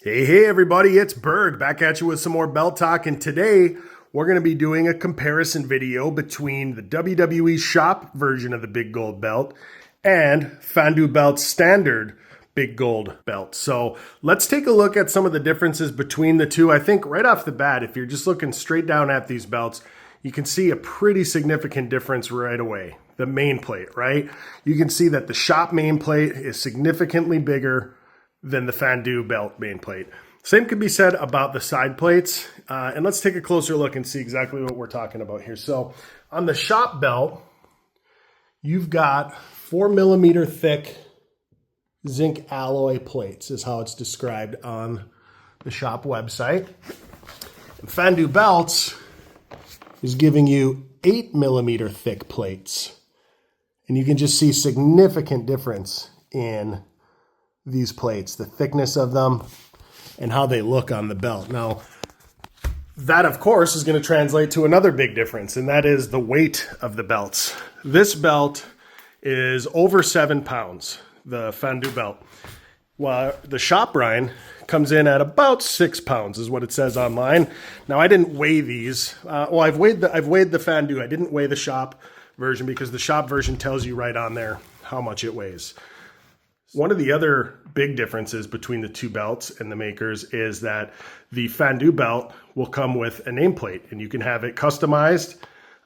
Hey everybody, it's Berg back at you with some more belt talk, and today we're going to be doing a comparison video between the WWE Shop version of the Big Gold belt and Fandu Standard Big Gold belt. So let's take a look at some of the differences between the two. I think right off the bat, if you're just looking straight down at these belts, you can see a pretty significant difference right away. The main plate, right? You can see that the Shop main plate is significantly bigger than the Fandu belt main plate. Same could be said about the side plates. And let's take a closer look and see exactly what we're talking about here. So on the Shop belt, you've got 4mm thick zinc alloy plates is how it's described on the Shop website. And Fandu belts is giving you 8mm thick plates. And you can just see significant difference in these plates, the thickness of them, and how they look on the belt. Now, that of course is going to translate to another big difference, and that is the weight of the belts. This belt is over 7 pounds, the Fandu belt, while the Crumrine comes in at about 6 pounds, is what it says online. Now, I didn't weigh these. Well, I've weighed the Fandu. I didn't weigh the Shop version because the Shop version tells you right on there how much it weighs. One of the other big differences between the two belts and the makers is that the Fandu belt will come with a nameplate, and you can have it customized,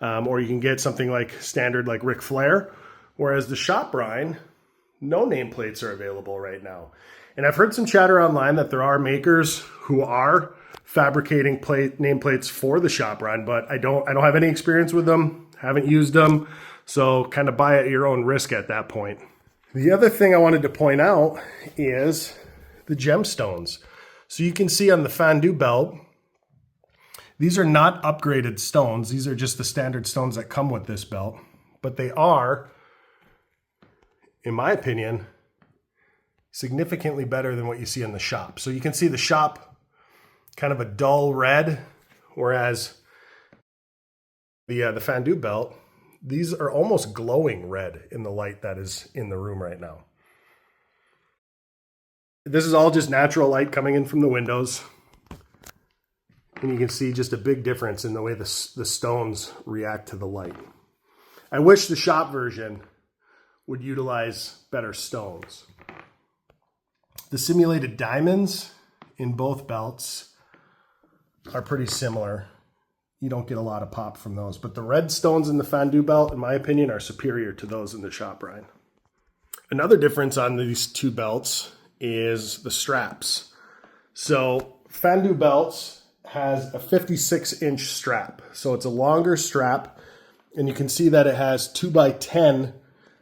or you can get something like standard like Ric Flair, whereas the Crumrine, no nameplates are available right now. And I've heard some chatter online that there are makers who are fabricating nameplates for the Crumrine, but I don't have any experience with them, haven't used them, so kind of buy at your own risk at that point. The other thing I wanted to point out is the gemstones. So you can see on the Fandu belt, these are not upgraded stones. These are just the standard stones that come with this belt. But they are, in my opinion, significantly better than what you see in the Shop. So you can see the Shop kind of a dull red, whereas the Fandu belt, these are almost glowing red in the light that is in the room right now. This is all just natural light coming in from the windows. And you can see just a big difference in the way the stones react to the light. I wish the Shop version would utilize better stones. The simulated diamonds in both belts are pretty similar. You don't get a lot of pop from those. But the red stones in the Fandu belt, in my opinion, are superior to those in the Crumrine. Another difference on these two belts is the straps. So Fandu belts has a 56-inch strap. So it's a longer strap. And you can see that it has 2x10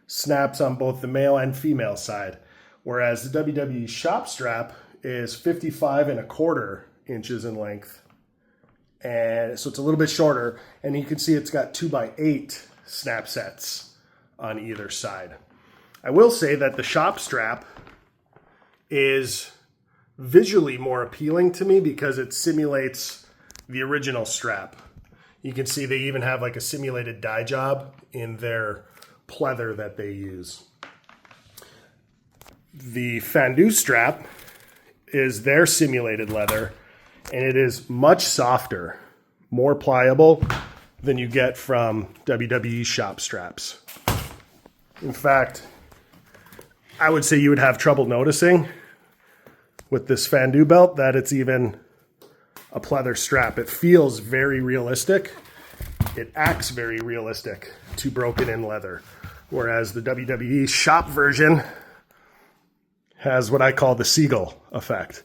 snaps on both the male and female side. Whereas the WWE Shop strap is 55¼ inches in length. And so it's a little bit shorter, and you can see it's got 2x8 snap sets on either side. I will say that the Shop strap is visually more appealing to me because it simulates the original strap. You can see they even have like a simulated dye job in their pleather that they use. The Fandu strap is their simulated leather, and it is much softer, more pliable than you get from WWE Shop straps. In fact, I would say you would have trouble noticing with this Fandu belt that it's even a pleather strap. It feels very realistic. It acts very realistic to broken in leather. Whereas the WWE Shop version has what I call the seagull effect.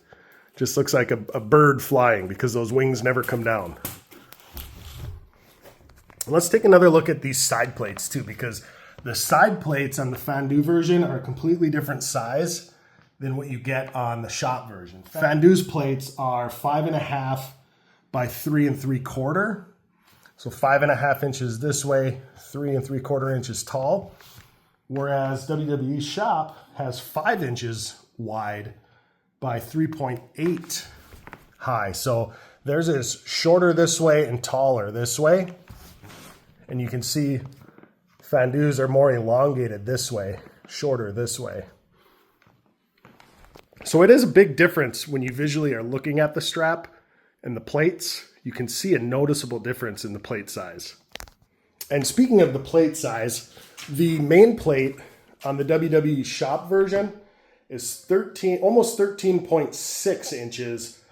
Just looks like a bird flying because those wings never come down. Let's take another look at these side plates too, because the side plates on the Fandu version are a completely different size than what you get on the Shop version. Fandu's plates are 5.5 by 3 3/4. So 5.5 inches this way, 3 3/4 inches tall. Whereas WWE Shop has 5 inches wide by 3.8 high. So theirs is shorter this way and taller this way. And you can see Fandu's are more elongated this way, shorter this way. So it is a big difference when you visually are looking at the strap and the plates. You can see a noticeable difference in the plate size. And speaking of the plate size, the main plate on the WWE Shop version is almost 13.6 inches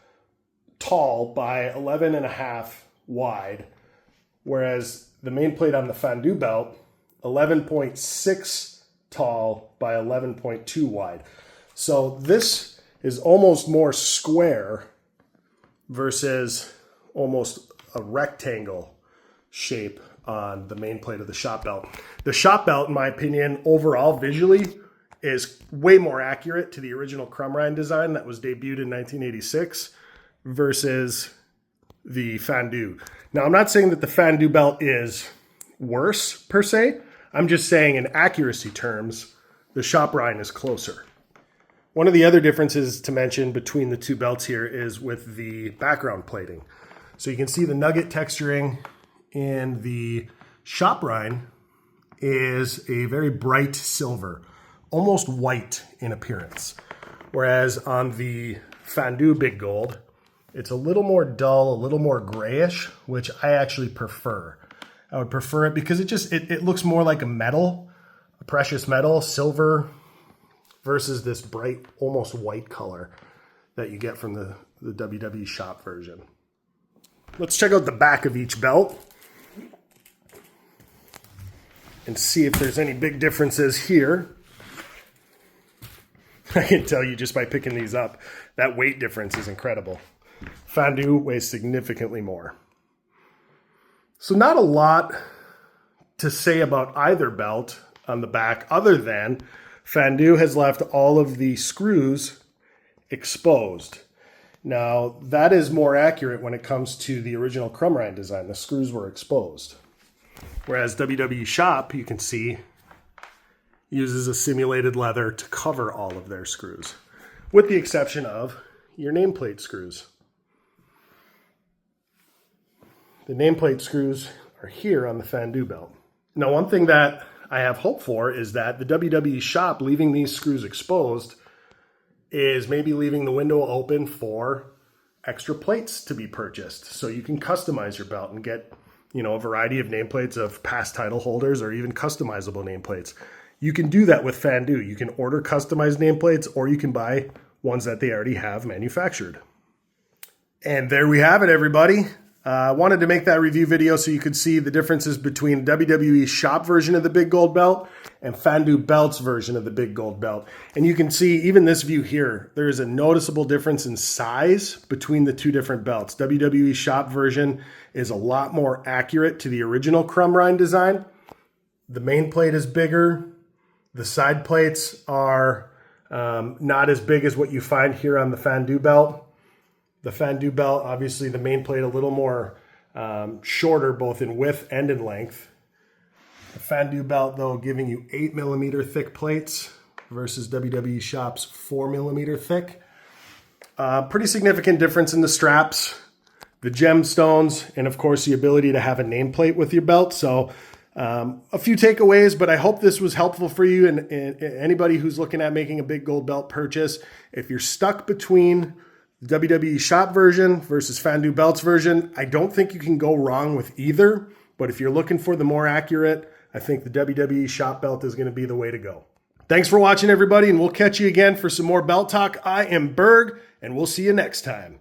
tall by 11.5 wide, whereas the main plate on the Fandu belt, 11.6 tall by 11.2 wide. So this is almost more square versus almost a rectangle shape on the main plate of the shop belt. The shop belt, in my opinion, overall visually is way more accurate to the original Crumrine design that was debuted in 1986 versus the Fandu. Now, I'm not saying that the Fandu belt is worse per se. I'm just saying in accuracy terms, the Shoprine is closer. One of the other differences to mention between the two belts here is with the background plating. So you can see the nugget texturing in the Shoprine is a very bright silver, almost white in appearance. Whereas on the Fandu Big Gold, it's a little more dull, a little more grayish, which I actually prefer. I would prefer it because it looks more like a metal, a precious metal, silver, versus this bright, almost white color that you get from the WWE Shop version. Let's check out the back of each belt and see if there's any big differences here. I can tell you just by picking these up, that weight difference is incredible. Fandu weighs significantly more. So not a lot to say about either belt on the back other than Fandu has left all of the screws exposed. Now, that is more accurate when it comes to the original Crumrine design. The screws were exposed. Whereas WWE Shop, you can see, uses a simulated leather to cover all of their screws, with the exception of your nameplate screws. The nameplate screws are here on the Fandu belt. Now, one thing that I have hope for is that the WWE Shop leaving these screws exposed is maybe leaving the window open for extra plates to be purchased. So you can customize your belt and get, a variety of nameplates of past title holders or even customizable nameplates. You can do that with Fandu. You can order customized nameplates or you can buy ones that they already have manufactured. And there we have it, everybody. I wanted to make that review video so you could see the differences between WWE Shop version of the Big Gold belt and Fandu Belt's version of the Big Gold belt. And you can see even this view here, there is a noticeable difference in size between the two different belts. WWE Shop version is a lot more accurate to the original Crumrine design. The main plate is bigger. The side plates are not as big as what you find here on the Fandu belt. The Fandu belt, obviously the main plate a little more shorter, both in width and in length. The Fandu belt, though, giving you 8mm thick plates versus WWE Shop's 4mm thick. Pretty significant difference in the straps, the gemstones, and of course the ability to have a nameplate with your belt. So a few takeaways, but I hope this was helpful for you and anybody who's looking at making a Big Gold belt purchase. If you're stuck between the WWE Shop version versus Fandu Belt's version, I don't think you can go wrong with either. But if you're looking for the more accurate, I think the WWE Shop belt is going to be the way to go. Thanks for watching, everybody, and we'll catch you again for some more belt talk. I am Berg, and we'll see you next time.